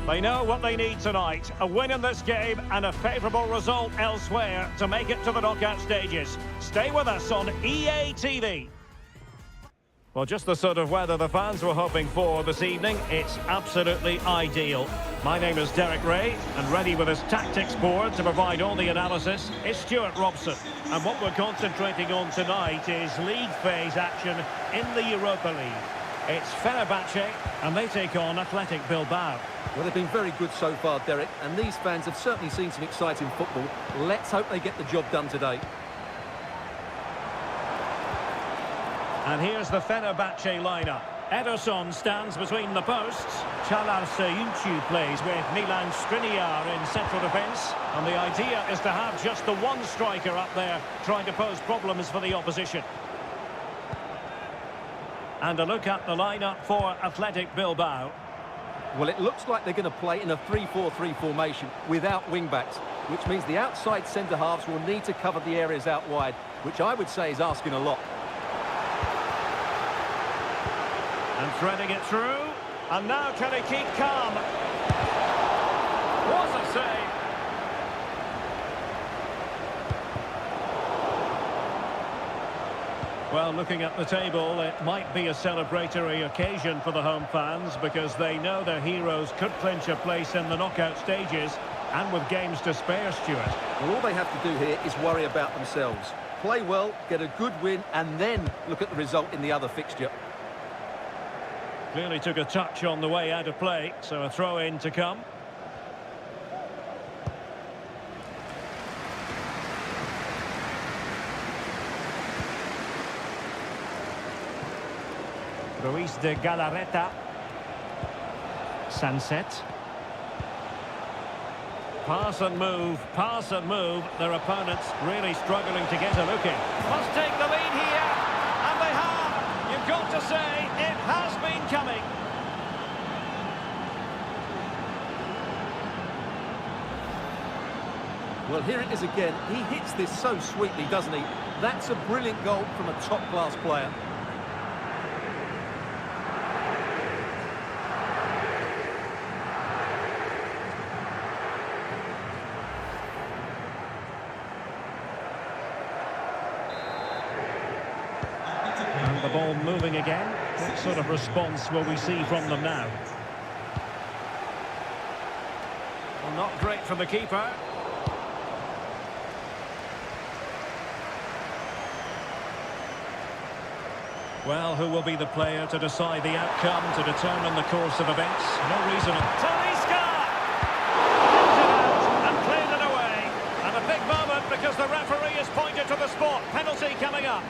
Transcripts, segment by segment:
They know what they need tonight, a win in this game and a favourable result elsewhere to make it to the knockout stages. Stay with us on EA TV. Well, just the sort of weather the fans were hoping for this evening. It's absolutely ideal. My name is Derek Ray, and ready with his tactics board to provide all the analysis is Stuart Robson. And what we're concentrating on tonight is league phase action in the Europa League. It's Fenerbahçe, and they take on Athletic Bilbao. Well, they've been very good so far, Derek, and these fans have certainly seen some exciting football. Let's hope they get the job done today. And here's the Fenerbahçe lineup. Ederson stands between the posts. İkinci plays with Milan Skriniar in central defence. And the idea is to have just the one striker up there trying to pose problems for the opposition. And a look at the lineup for Athletic Bilbao. Well, it looks like they're going to play in a 3-4-3 formation without wing-backs, which means the outside centre-halves will need to cover the areas out wide, which I would say is asking a lot. And threading it through, and now can he keep calm? What a save! Well, looking at the table, it might be a celebratory occasion for the home fans because they know their heroes could clinch a place in the knockout stages, and with games to spare, Stuart. Well, all they have to do here is worry about themselves. Play well, get a good win, and then look at the result in the other fixture. Clearly took a touch on the way out of play, so a throw-in to come. Ruiz de Galarreta. Sancet. Pass and move. Their opponents really struggling to get a look in. Must take the lead here, and they have. You've got to say, it has been coming. Well, here it is again. He hits this so sweetly, doesn't he? That's a brilliant goal from a top-class player. And the ball moving again. What sort of response will we see from them now? Well, not great from the keeper. Well, who will be the player to decide the outcome, to determine the course of events? No reason. Talisca! Kicked it out and cleared it away. And a big moment because the referee has pointed to the spot. Penalty coming up.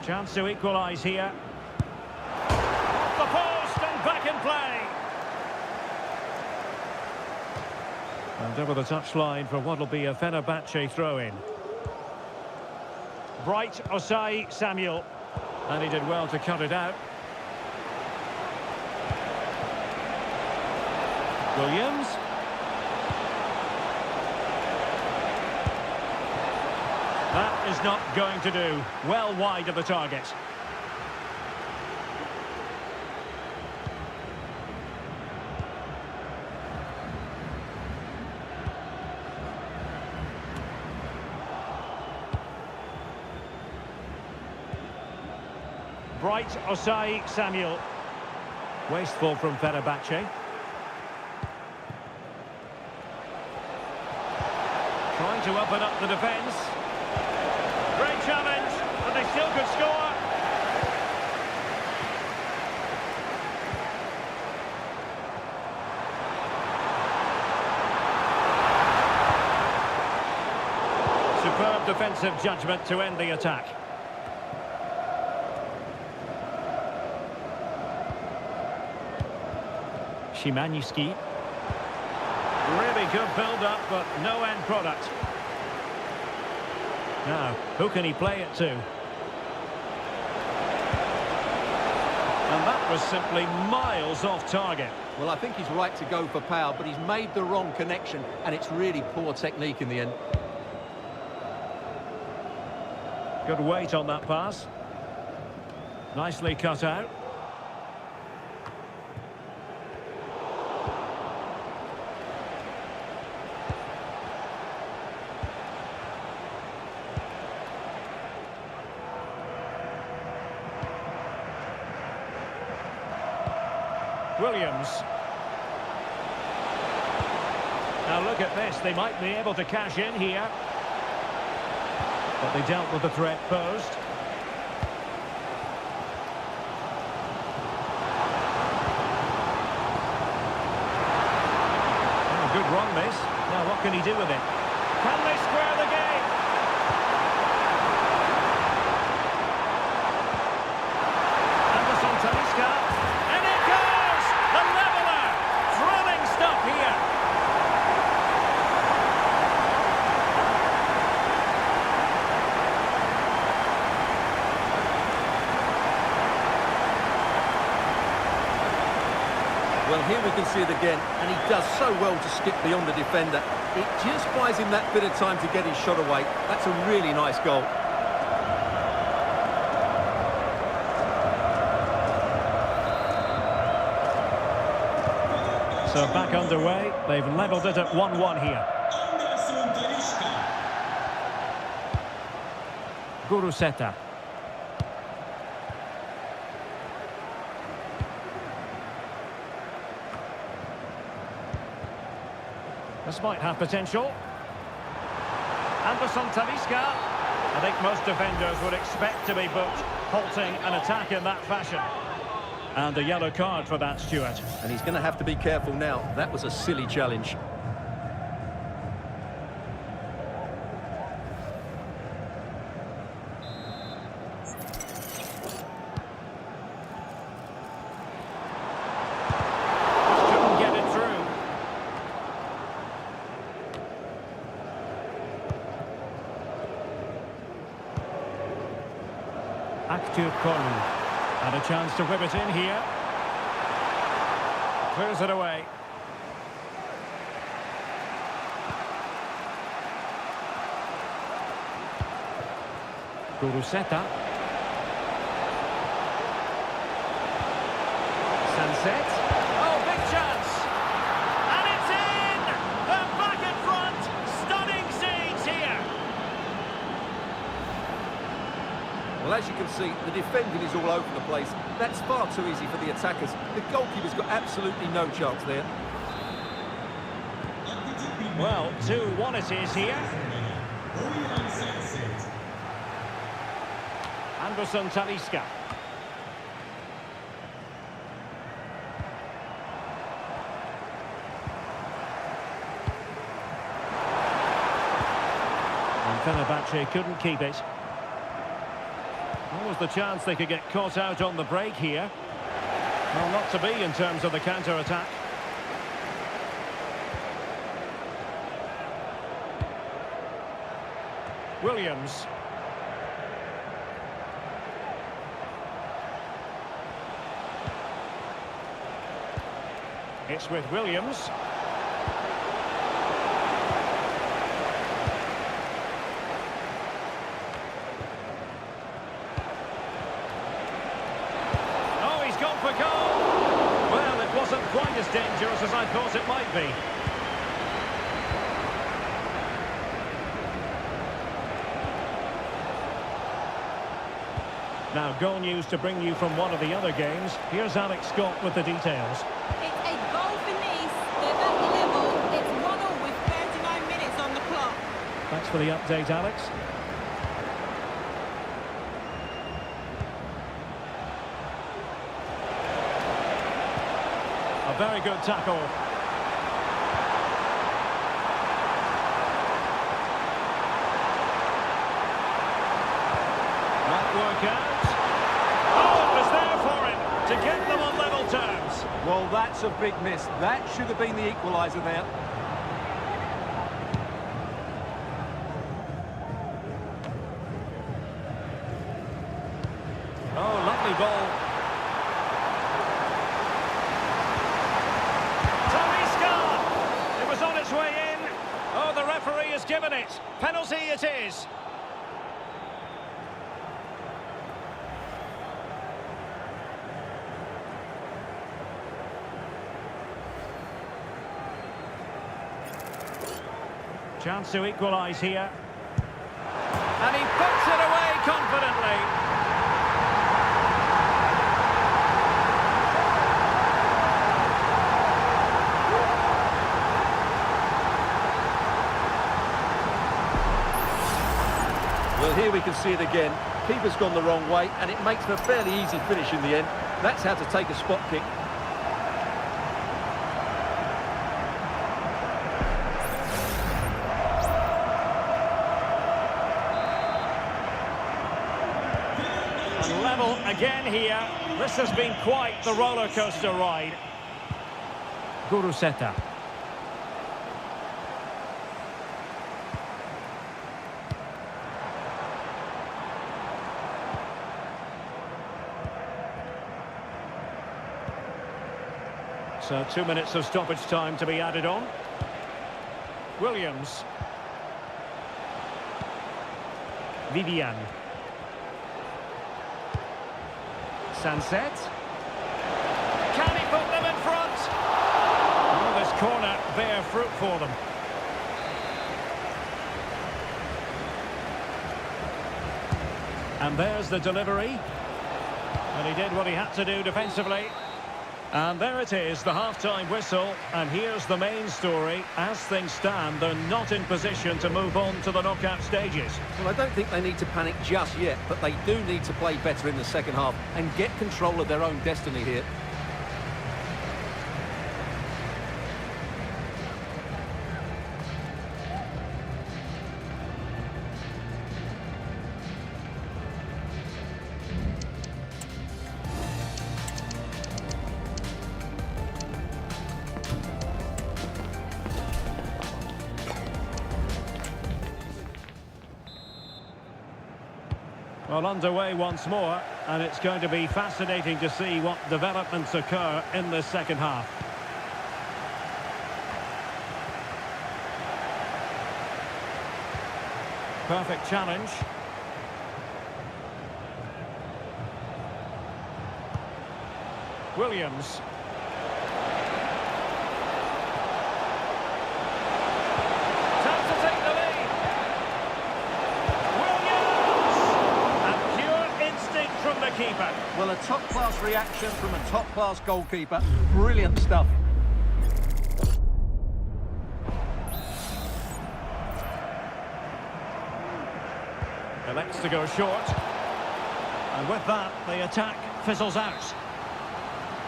Chance to equalise here. Off the post and back in play. And over the touchline for what will be a Fenerbahçe throw-in. Bright Oihan Samuel. And he did well to cut it out. Williams. That is not going to do. Well wide of the target. Bright Oihan Samuel. Wasteful from Fenerbahçe. Trying to open up the defence. Great challenge, but they still could score. Superb defensive judgment to end the attack. Szymański. Really good build-up, but no end product. Now, who can he play it to? And that was simply miles off target. Well, I think he's right to go for power, but he's made the wrong connection, and it's really poor technique in the end. Good weight on that pass. Nicely cut out. Williams. Now look at this, they might be able to cash in here. But they dealt with the threat posed. Oh, good run this. Now what can he do with it? Can they square the game? Anderson Talisca. And it goes! The leveller! Thrilling stuff here. Well, here we can see it again, and he does so well to skip beyond the defender. It just buys him that bit of time to get his shot away. That's a really nice goal. So back underway, they've levelled it at 1-1 here. Guruseta. This might have potential. Anderson Talisca. I think most defenders would expect to be booked, halting an attack in that fashion. And a yellow card for that, Stuart. And he's going to have to be careful now. That was a silly challenge. Couldn't get it through. İkinci. And a chance to whip it in here. Clears it away. Guruseta. Sancet. Oh, big chance. And it's in! They're back in front. Stunning scenes here. Well, as you can see, the defending is all over the place. That's far too easy for the attackers. The goalkeeper's got absolutely no chance there. Well, 2-1 it is here. Anderson Talisca. And Fenerbahçe couldn't keep it. What was the chance they could get caught out on the break here? Well, not to be in terms of the counter-attack. Williams. It's with Williams. Gone for goal. Well, it wasn't quite as dangerous as I thought it might be. Now, goal news to bring you from one of the other games. Here's Alex Scott with the details. It's a goal for Nice. They're at the level. It's 1-1 with 39 minutes on the clock. Thanks for the update, Alex. A very good tackle. Might work out. Oh, it was there for him to get them on level terms. Well, that's a big miss. That should have been the equaliser there. Oh, lovely ball. given it. Penalty it is. Chance to equalise here. And he puts it away confidently. Well, here we can see it again. Keeper's gone the wrong way, and it makes for a fairly easy finish in the end. That's how to take a spot kick. And level again here. This has been quite the roller coaster ride. Guruseta. So 2 minutes of stoppage time to be added on. Williams. Vivian. Sancet. Can he put them in front? Well, this corner bear fruit for them. And there's the delivery. And he did what he had to do defensively. And there it is, the half-time whistle, and here's the main story. As things stand, they're not in position to move on to the knockout stages. Well, I don't think they need to panic just yet, but they do need to play better in the second half and get control of their own destiny here. Well, underway once more, and it's going to be fascinating to see what developments occur in the second half. Perfect challenge. Williams. Keeper. Well, a top-class reaction from a top-class goalkeeper. Brilliant stuff. Elects to go short. And with that, the attack fizzles out.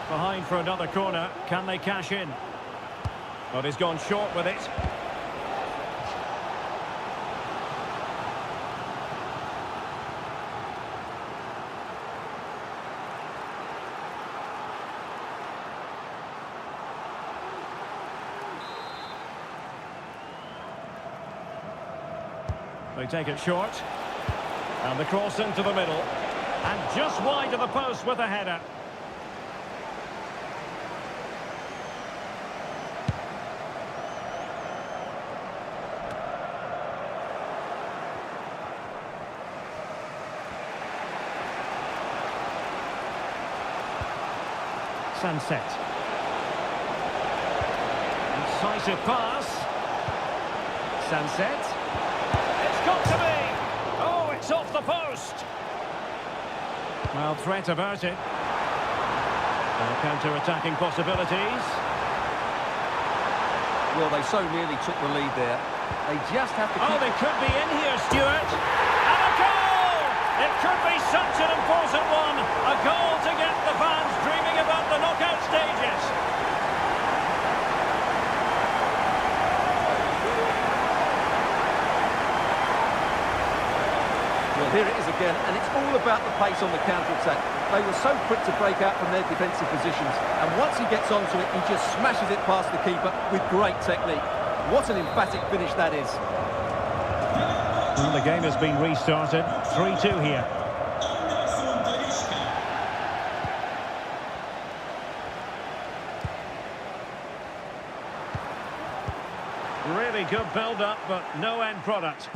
Behind for another corner. Can they cash in? But he's gone short with it. They take it short. And the cross into the middle. And just wide of the post with a header. Sancet. Incisive pass. Sancet. Got to be! Oh, it's off the post! Well, threat averted. Counter-attacking possibilities. Well, they so nearly took the lead there. They just have to keep... Oh, they could be in here, Stuart! And a goal! It could be such an important one! A goal to get the fans dreaming about the knockout stages! Here it is again, and it's all about the pace on the counter-attack. They were so quick to break out from their defensive positions, and once he gets onto it, he just smashes it past the keeper with great technique. What an emphatic finish that is. Well, the game has been restarted. 3-2 here. Really good build-up, but no end product.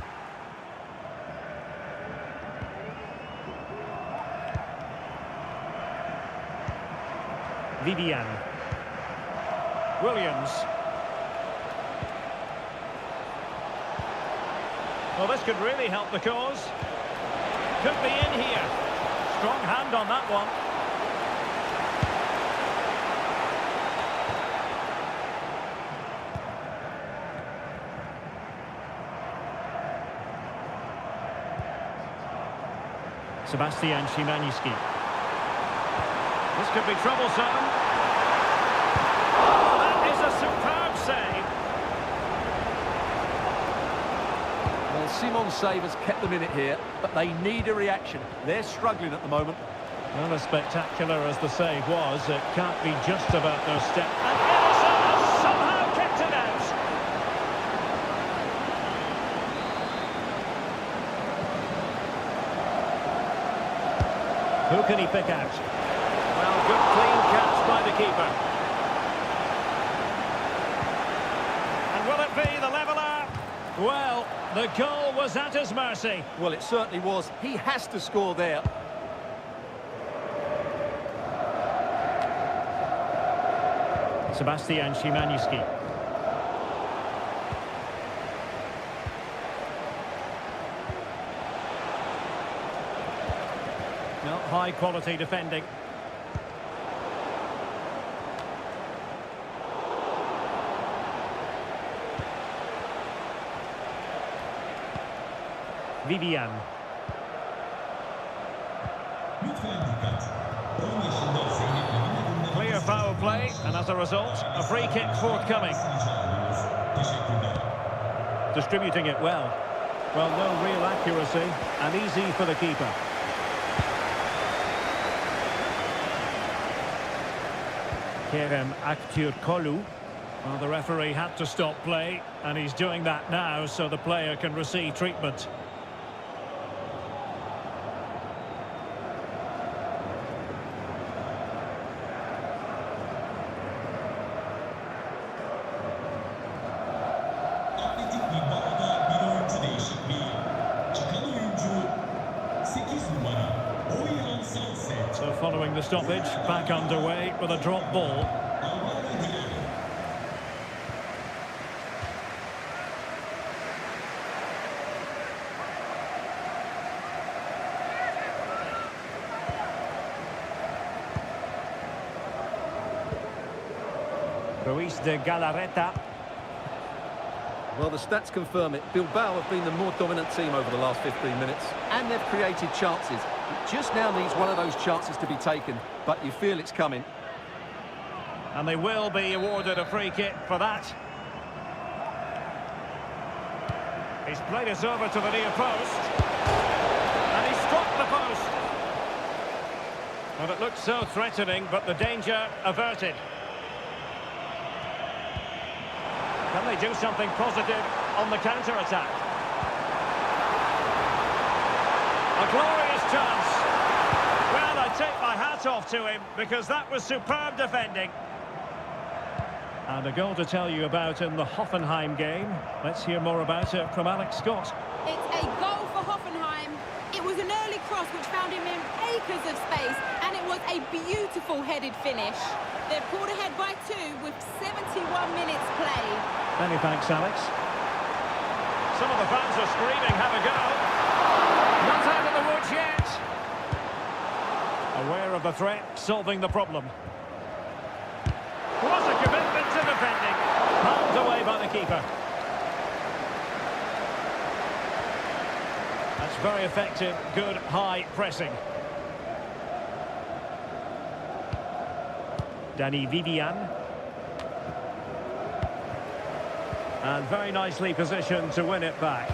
Vivian. Williams. Well, this could really help the cause. Could be in here. Strong hand on that one. Sebastian Szymański. This could be troublesome. Oh, that is a superb save. Well, Simon's save has kept them in it here, but they need a reaction. They're struggling at the moment. Not as spectacular as the save was, it can't be just about those steps. And Ederson has somehow kept it out. Who can he pick out? Well, good clean catch by the keeper. And will it be the leveller? Well, the goal was at his mercy. Well, it certainly was. He has to score there. Sebastian Szymański. No, high quality defending. Vivian. Clear foul play, and as a result, a free kick forthcoming. Distributing it well. Well, no real accuracy, and easy for the keeper. Kerem Aktürkoğlu. Well, the referee had to stop play, and he's doing that now so the player can receive treatment. Atletik Bilbao'da bir oyuncu değişikliği. Çıkan oyuncu 8 numara Oihan Sancet. So following the stoppage, back underway with a drop ball. Ruiz de Galarreta. Well, the stats confirm it. Bilbao have been the more dominant team over the last 15 minutes, and they've created chances. It just now needs one of those chances to be taken, but you feel it's coming. And they will be awarded a free kick for that. He's played it over to the near post. And he struck the post. Well, it looked so threatening, but the danger averted. Can they do something positive on the counter-attack? A glorious chance. Well, I take my hat off to him because that was superb defending. And a goal to tell you about in the Hoffenheim game. Let's hear more about it from Alex Scott. It's a goal for Hoffenheim. It was an early cross which found him in acres of space, and it was a beautiful headed finish. They're pulled ahead by 2 with 71 minutes played. Many thanks, Alex. Some of the fans are screaming, have a go. Not out of the woods yet. Aware of the threat, solving the problem. Was a commitment to defending. Palmed away by the keeper. That's very effective, good high pressing. Dani Vivian. And very nicely positioned to win it back.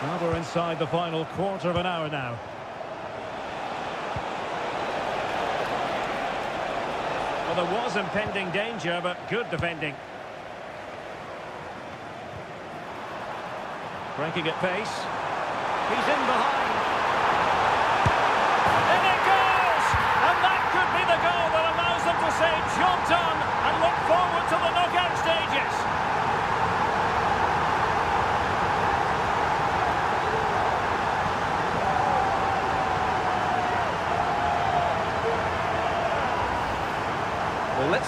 Well, we're inside the final quarter of an hour now. Well, there was impending danger, but good defending. Breaking at pace. He's in behind. In it goes! And that could be the goal that allows them to say job done and look forward to the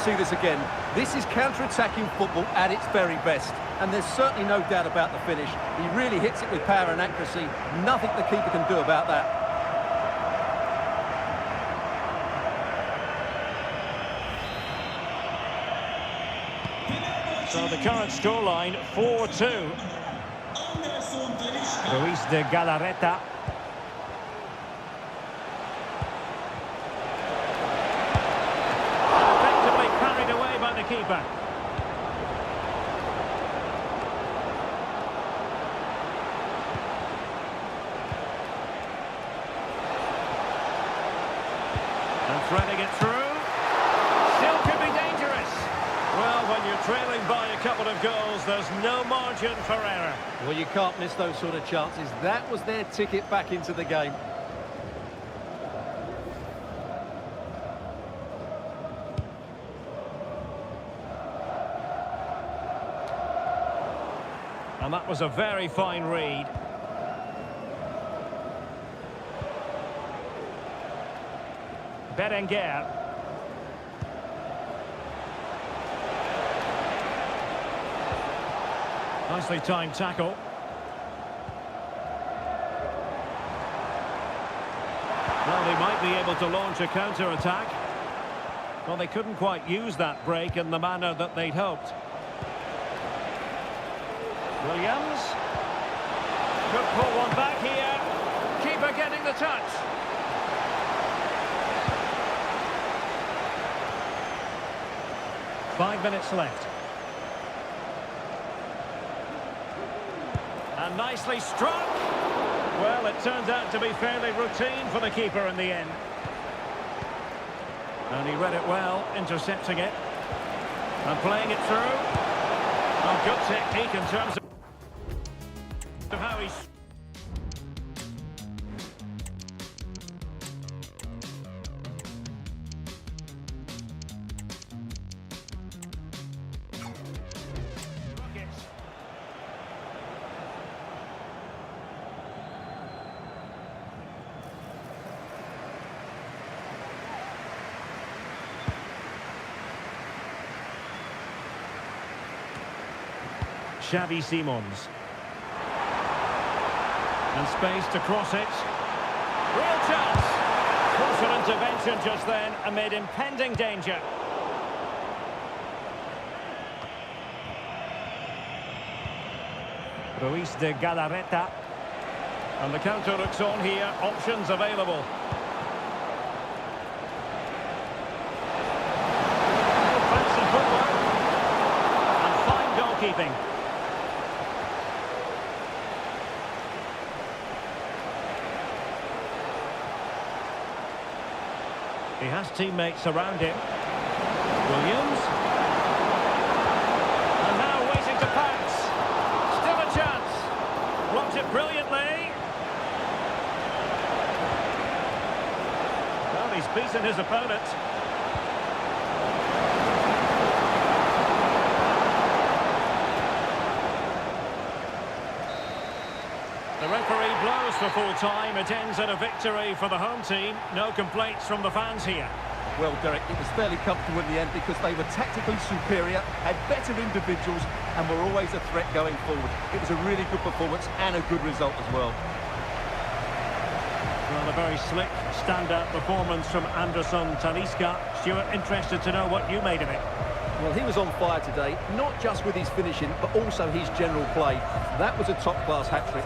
see this again. This is counter-attacking football at its very best. And there's certainly no doubt about the finish. He really hits it with power and accuracy. Nothing the keeper can do about that. So the current scoreline, 4-2. Ruiz de Galarreta. Effectively carried away by the keeper. And threading it through. Still could be dangerous. Well, when you're trailing by a couple of goals, there's no margin for error. Well, you can't miss those sort of chances. That was their ticket back into the game. And that was a very fine read. Berenguer. Nicely timed tackle. Well, they might be able to launch a counter-attack. Well, they couldn't quite use that break in the manner that they'd hoped. Williams. Could pull one back here. Keeper getting the touch. Five minutes left. And nicely struck. Well, it turns out to be fairly routine for the keeper in the end. And he read it well, intercepting it. And playing it through. Oh, good technique in terms of how he's... Xavi Simons. And space to cross it. Real chance. Crucial intervention just then amid impending danger. Ruiz de Galarreta. And the counter looks on here. Options available. Fancy footwork. And fine goalkeeping. He has teammates around him. Williams. And now waiting to pass. Still a chance. Blocks it brilliantly. Well, he's beaten his opponent. The referee blows for full time. It ends in a victory for the home team. No complaints from the fans here. Well, Derek, it was fairly comfortable in the end because they were tactically superior, had better individuals, and were always a threat going forward. It was a really good performance and a good result as well. Well, a very slick, standout performance from Anderson Talisca. Stuart, interested to know what you made of it. Well, he was on fire today, not just with his finishing, but also his general play. That was a top-class hat-trick.